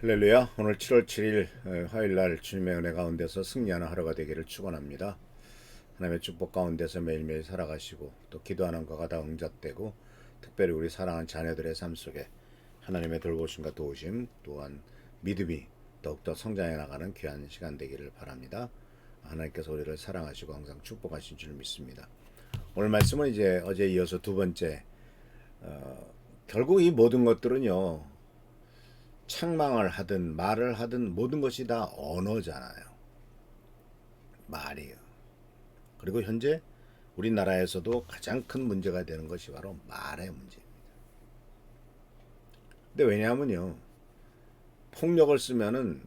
할렐루야. 오늘 7월 7일 화요일날 주님의 은혜 가운데서 승리하는 하루가 되기를 축원합니다. 하나님의 축복 가운데서 매일매일 살아가시고 또 기도하는 거가 다 응답되고 특별히 우리 사랑하는 자녀들의 삶 속에 하나님의 돌보심과 도우심 또한 믿음이 더욱더 성장해 나가는 귀한 시간 되기를 바랍니다. 하나님께서 우리를 사랑하시고 항상 축복하신 줄 믿습니다. 오늘 말씀은 이제 어제 이어서 두 번째, 결국 이 모든 것들은요, 책망을 하든 말을 하든 모든 것이 다 언어잖아요. 말이에요. 그리고 현재 우리나라에서도 가장 큰 문제가 되는 것이 바로 말의 문제입니다. 근데 왜냐하면요, 폭력을 쓰면은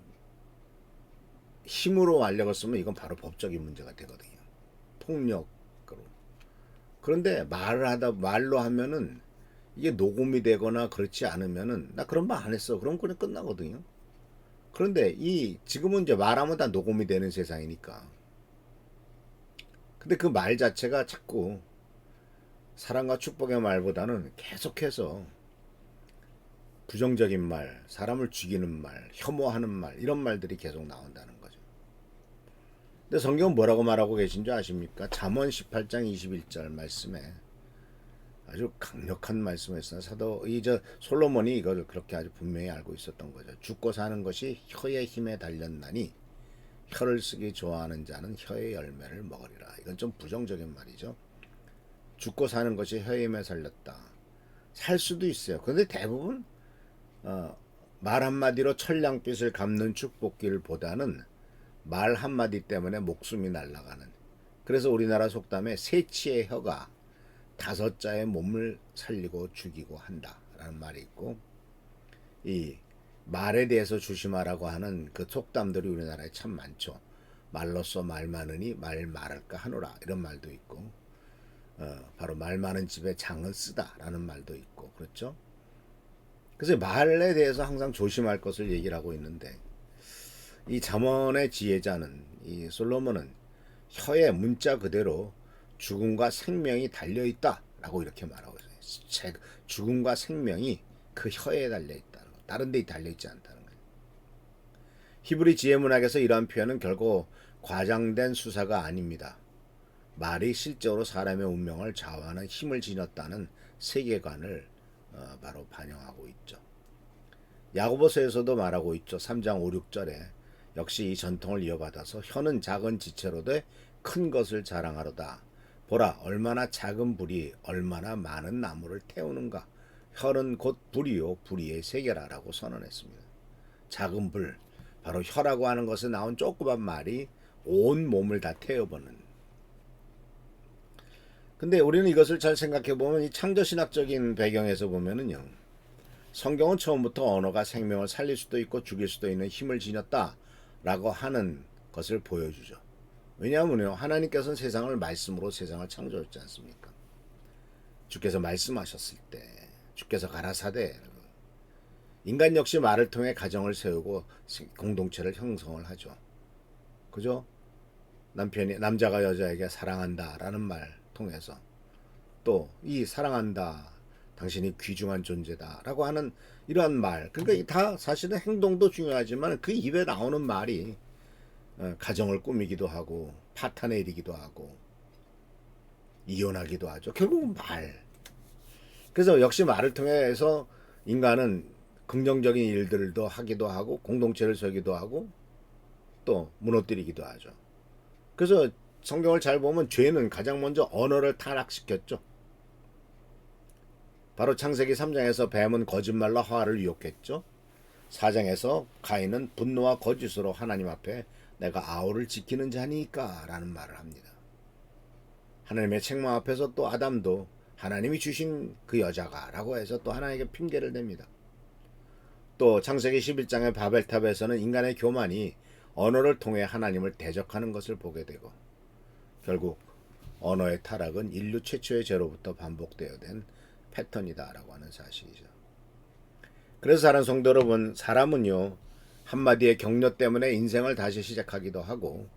힘으로 완력을 쓰면 이건 바로 법적인 문제가 되거든요. 폭력으로. 그런데 말로 하면은 이게 녹음이 되거나 그렇지 않으면은 나 그런 말 안 했어. 그럼 그냥 끝나거든요. 그런데 지금은 이제 말하면 다 녹음이 되는 세상이니까. 근데 그 말 자체가 자꾸 사랑과 축복의 말보다는 계속해서 부정적인 말, 사람을 죽이는 말, 혐오하는 말, 이런 말들이 계속 나온다는 거죠. 근데 성경은 뭐라고 말하고 계신 줄 아십니까? 잠언 18장 21절 말씀에 아주 강력한 말씀이었어요. 솔로몬이 이걸 그렇게 아주 분명히 알고 있었던 거죠. 죽고 사는 것이 혀의 힘에 달렸나니 혀를 쓰기 좋아하는 자는 혀의 열매를 먹으리라. 이건 좀 부정적인 말이죠. 죽고 사는 것이 혀의 힘에 살렸다. 살 수도 있어요. 그런데 대부분 말 한마디로 천냥빚을 갚는 축복길보다는 말 한마디 때문에 목숨이 날아가는. 그래서 우리나라 속담에 새치의 혀가 다섯 자의 몸을 살리고 죽이고 한다라는 말이 있고, 이 말에 대해서 조심하라고 하는 그 속담들이 우리나라에 참 많죠. 말로써 말 많으니 말 말할까 하노라, 이런 말도 있고, 바로 말 많은 집에 장을 쓰다라는 말도 있고, 그렇죠? 그래서 말에 대해서 항상 조심할 것을 얘기를 하고 있는데, 이 잠언의 지혜자는, 이 솔로몬은 혀의 문자 그대로 죽음과 생명이 달려있다라고 이렇게 말하고 있어요. 죽음과 생명이 그 혀에 달려있다는 거, 다른 데 달려있지 않다는 거예요. 히브리 지혜문학에서 이러한 표현은 결국 과장된 수사가 아닙니다. 말이 실제로 사람의 운명을 좌우하는 힘을 지녔다는 세계관을 바로 반영하고 있죠. 야고보서에서도 말하고 있죠. 3장 5, 6절에 역시 이 전통을 이어받아서 혀는 작은 지체로되 큰 것을 자랑하로다. 보라, 얼마나 작은 불이 얼마나 많은 나무를 태우는가. 혀는 곧 불이요 불의의 세계라라고 선언했습니다. 작은 불, 바로 혀라고 하는 것에 나온 조그만 말이 온 몸을 다 태워버는. 근데 우리는 이것을 잘 생각해 보면 이 창조신학적인 배경에서 보면은요, 성경은 처음부터 언어가 생명을 살릴 수도 있고 죽일 수도 있는 힘을 지녔다라고 하는 것을 보여주죠. 왜냐하면요, 하나님께서는 세상을 창조했지 않습니까? 주께서 말씀하셨을 때, 주께서 가라사대, 인간 역시 말을 통해 가정을 세우고 공동체를 형성을 하죠. 그죠? 남자가 여자에게 사랑한다라는 말 통해서 또 이 사랑한다, 당신이 귀중한 존재다라고 하는 이러한 말, 그러니까 다 사실은 행동도 중요하지만 그 입에 나오는 말이 가정을 꾸미기도 하고 파탄에 이르기도 하고 이혼하기도 하죠. 결국은 말. 그래서 역시 말을 통해서 인간은 긍정적인 일들도 하기도 하고 공동체를 세우기도 하고 또 무너뜨리기도 하죠. 그래서 성경을 잘 보면 죄는 가장 먼저 언어를 타락시켰죠. 바로 창세기 3장에서 뱀은 거짓말로 하와를 유혹했죠. 4장에서 가인은 분노와 거짓으로 하나님 앞에 내가 아우를 지키는 자니까 라는 말을 합니다. 하나님의 책망 앞에서 또 아담도 하나님이 주신 그 여자가 라고 해서 또 하나님께 핑계를 댑니다. 또 창세기 11장의 바벨탑에서는 인간의 교만이 언어를 통해 하나님을 대적하는 것을 보게 되고, 결국 언어의 타락은 인류 최초의 죄로부터 반복되어 된 패턴이다라고 하는 사실이죠. 그래서 사랑하는 성도 여러분, 사람은요, 한마디의 격려 때문에 인생을 다시 시작하기도 하고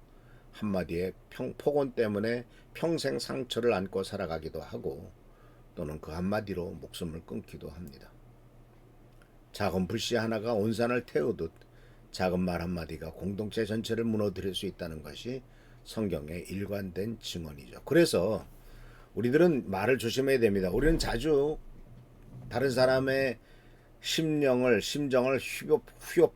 한마디의 폭언 때문에 평생 상처를 안고 살아가기도 하고 또는 그 한마디로 목숨을 끊기도 합니다. 작은 불씨 하나가 온 산을 태우듯 작은 말 한마디가 공동체 전체를 무너뜨릴 수 있다는 것이 성경의 일관된 증언이죠. 그래서 우리들은 말을 조심해야 됩니다. 우리는 자주 다른 사람의 심정을 휘어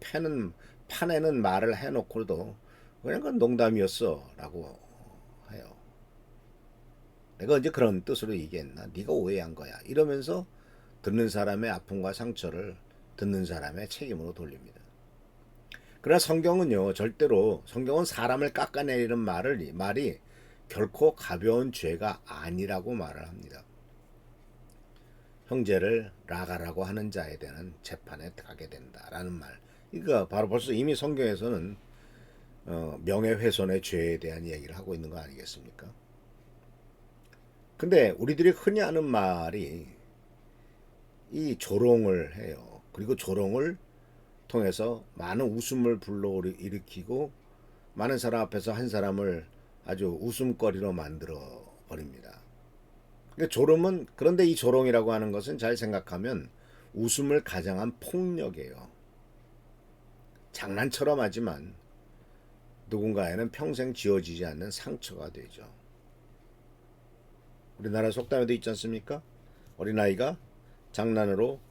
파내는 말을 해놓고도 그냥 그건 농담이었어라고 해요. 내가 언제 그런 뜻으로 얘기했나? 네가 오해한 거야. 이러면서 듣는 사람의 아픔과 상처를 듣는 사람의 책임으로 돌립니다. 그러나 성경은요, 절대로 성경은 사람을 깎아내리는 말이 결코 가벼운 죄가 아니라고 말을 합니다. 형제를 라가라고 하는 자에 대한 재판에 가게 된다라는 말. 이거 바로 벌써 이미 성경에서는 명예훼손의 죄에 대한 얘기를 하고 있는 거 아니겠습니까? 근데 우리들이 흔히 하는 말이 이 조롱을 해요. 그리고 조롱을 통해서 많은 웃음을 불러일으키고 많은 사람 앞에서 한 사람을 아주 웃음거리로 만들어 버립니다. 그런데 이 조롱이라고 하는 것은 잘 생각하면 웃음을 가장한 폭력이에요. 장난처럼 하지만 누군가에는 평생 지워지지 않는 상처가 되죠. 우리나라 속담에도 있지 않습니까? 어린아이가 장난으로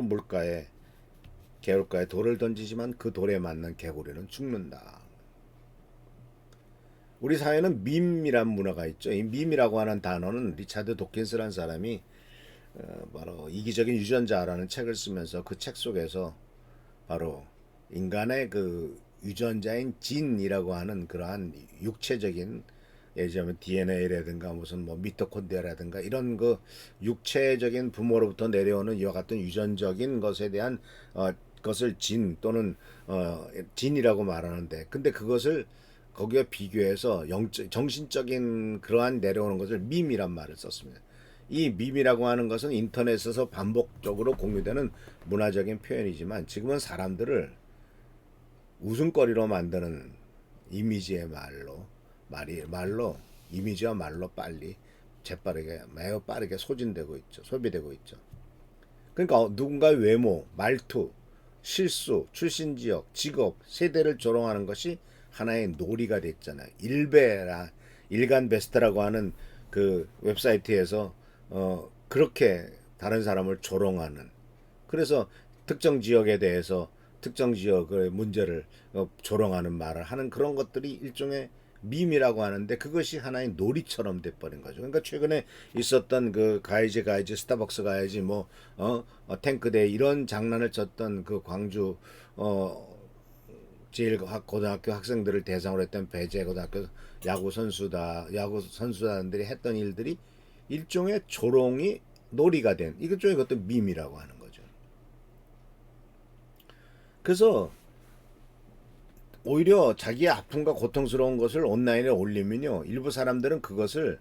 물가에 개울가에 돌을 던지지만 그 돌에 맞는 개구리는 죽는다. 우리 사회는 밈이란 문화가 있죠. 이 밈이라고 하는 단어는 리차드 도킨스라는 사람이 바로 이기적인 유전자라는 책을 쓰면서 그 책 속에서 바로 인간의 그 유전자인 진이라고 하는 그러한 육체적인, 예를 들면 DNA라든가 무슨 뭐 미토콘드리아라든가 이런 그 육체적인 부모로부터 내려오는 이와 같은 유전적인 것에 대한 것을 진 또는 진이라고 말하는데, 근데 그것을 거기에 비교해서 정신적인 그러한 내려오는 것을 밈이란 말을 썼습니다. 이 밈이라고 하는 것은 인터넷에서 반복적으로 공유되는 문화적인 표현이지만 지금은 사람들을 웃음거리로 만드는 이미지의 말로 이미지와 말로 매우 빠르게 소비되고 있죠. 그러니까 누군가의 외모, 말투, 실수, 출신 지역, 직업, 세대를 조롱하는 것이 하나의 놀이가 됐잖아요. 일간 베스트라고 하는 그 웹사이트에서 그렇게 다른 사람을 조롱하는, 그래서 특정 지역에 대해서 특정 지역의 문제를 조롱하는 말을 하는 그런 것들이 일종의 밈이라고 하는데 그것이 하나의 놀이처럼 돼버린 거죠. 그러니까 최근에 있었던 그 가야지 스타벅스 가야지 탱크대 이런 장난을 쳤던 그 광주 고등학교 학생들을 대상으로 했던 배제 고등학교 야구 선수단들이 했던 일들이 일종의 조롱이 놀이가 된 이것저것 이것도 밈이라고 하는 거죠. 그래서 오히려 자기의 아픔과 고통스러운 것을 온라인에 올리면요, 일부 사람들은 그것을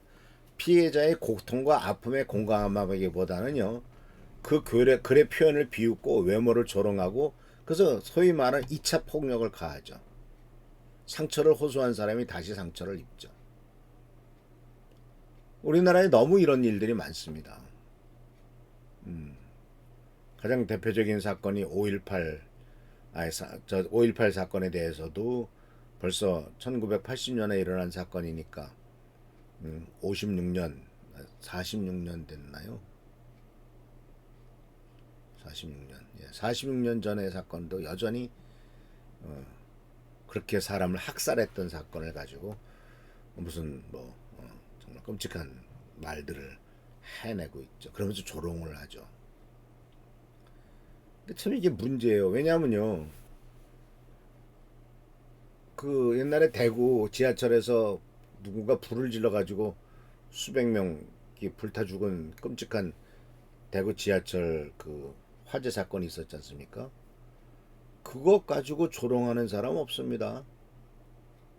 피해자의 고통과 아픔에 공감하기보다는요, 그 글의 표현을 비웃고 외모를 조롱하고, 그래서 소위 말하는 2차 폭력을 가하죠. 상처를 호소한 사람이 다시 상처를 입죠. 우리나라에 너무 이런 일들이 많습니다. 가장 대표적인 사건이 5.18 사건에 대해서도 벌써 1980년에 일어난 사건이니까 56년, 46년 됐나요? 46년. 46년 전의 사건도 여전히 그렇게 사람을 학살했던 사건을 가지고 무슨 정말 끔찍한 말들을 해내고 있죠. 그러면서 조롱을 하죠. 근데 참 이게 문제예요. 왜냐하면요, 그 옛날에 대구 지하철에서 누군가 불을 질러가지고 수백 명이 불타 죽은 끔찍한 대구 지하철 그 화재 사건이 있었지 않습니까? 그거 가지고 조롱하는 사람 없습니다.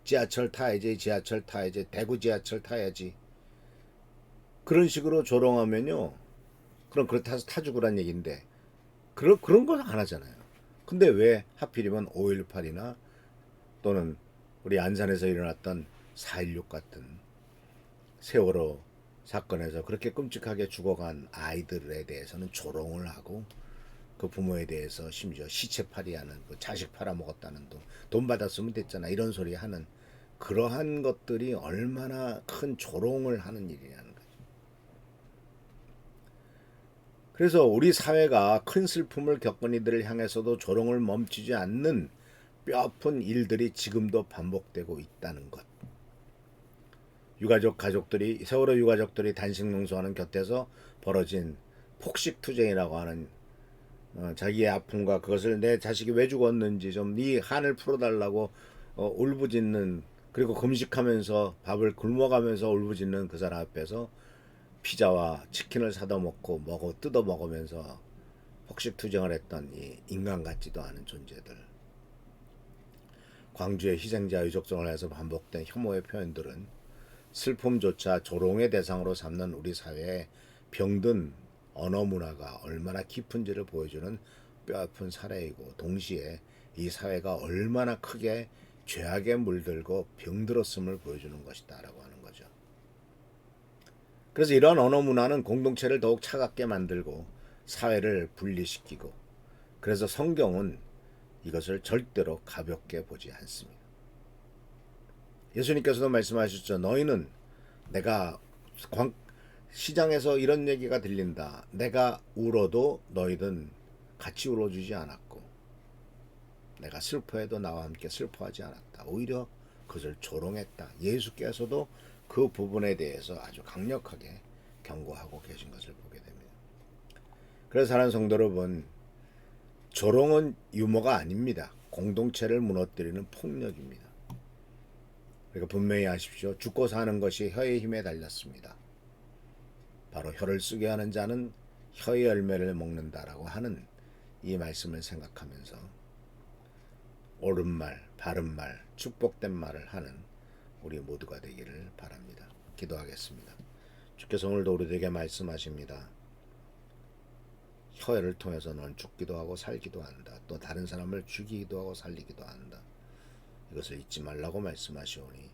지하철 타야지, 대구 지하철 타야지. 그런 식으로 조롱하면요, 그럼 그렇다서 타 죽으란 얘기인데 그런 건 안 하잖아요. 근데 왜 하필이면 5.18이나 또는 우리 안산에서 일어났던 4.16 같은 세월호 사건에서 그렇게 끔찍하게 죽어간 아이들에 대해서는 조롱을 하고 그 부모에 대해서 심지어 시체팔이하는 그 자식 팔아먹었다는 돈 받았으면 됐잖아 이런 소리 하는 그러한 것들이 얼마나 큰 조롱을 하는 일이냐는 거죠. 그래서 우리 사회가 큰 슬픔을 겪은 이들을 향해서도 조롱을 멈추지 않는 뼈아픈 일들이 지금도 반복되고 있다는 것. 가족들이 세월호 유가족들이 단식 농소하는 곁에서 벌어진 폭식 투쟁이라고 하는 자기의 아픔과 그것을 내 자식이 왜 죽었는지 좀 네 한을 풀어달라고 울부짖는 그리고 금식하면서 밥을 굶어가면서 울부짖는 그 사람 앞에서 피자와 치킨을 사다 먹고 뜯어 먹으면서 폭식 투쟁을 했던 이 인간 같지도 않은 존재들. 광주의 희생자 유족정을 해서 반복된 혐오의 표현들은 슬픔조차 조롱의 대상으로 삼는 우리 사회의 병든 언어 문화가 얼마나 깊은지를 보여주는 뼈아픈 사례이고 동시에 이 사회가 얼마나 크게 죄악에 물들고 병들었음을 보여주는 것이다 라고 하는 거죠. 그래서 이러한 언어 문화는 공동체를 더욱 차갑게 만들고 사회를 분리시키고 그래서 성경은 이것을 절대로 가볍게 보지 않습니다. 예수님께서도 말씀하셨죠. 너희는 내가 시장에서 이런 얘기가 들린다. 내가 울어도 너희는 같이 울어주지 않았고 내가 슬퍼해도 나와 함께 슬퍼하지 않았다. 오히려 그것을 조롱했다. 예수께서도 그 부분에 대해서 아주 강력하게 경고하고 계신 것을 보게 됩니다. 그래서 사랑하는 성도 여러분, 조롱은 유머가 아닙니다. 공동체를 무너뜨리는 폭력입니다. 그러니까 분명히 아십시오. 죽고 사는 것이 혀의 힘에 달렸습니다. 바로 혀를 쓰게 하는 자는 혀의 열매를 먹는다라고 하는 이 말씀을 생각하면서 옳은 말, 바른 말, 축복된 말을 하는 우리 모두가 되기를 바랍니다. 기도하겠습니다. 주께서 오늘도 우리에게 말씀하십니다. 혀를 통해서 넌 죽기도 하고 살기도 한다. 또 다른 사람을 죽이기도 하고 살리기도 한다. 이것을 잊지 말라고 말씀하시오니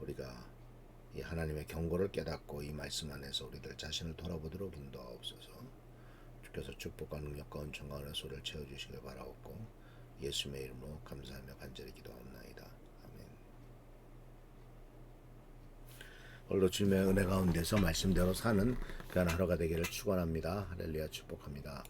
우리가 이 하나님의 경고를 깨닫고 이 말씀 안에서 우리들 자신을 돌아보도록 인도하옵소서. 주께서 축복과 능력과 은총과 은혜 소리를 채워주시길 바라옵고 예수님의 이름으로 감사하며 간절히 기도하옵나이다. 아멘. 오늘도 주님의 은혜 가운데서 말씀대로 사는 귀한 하루가 되기를 축원합니다. 할렐루야 축복합니다.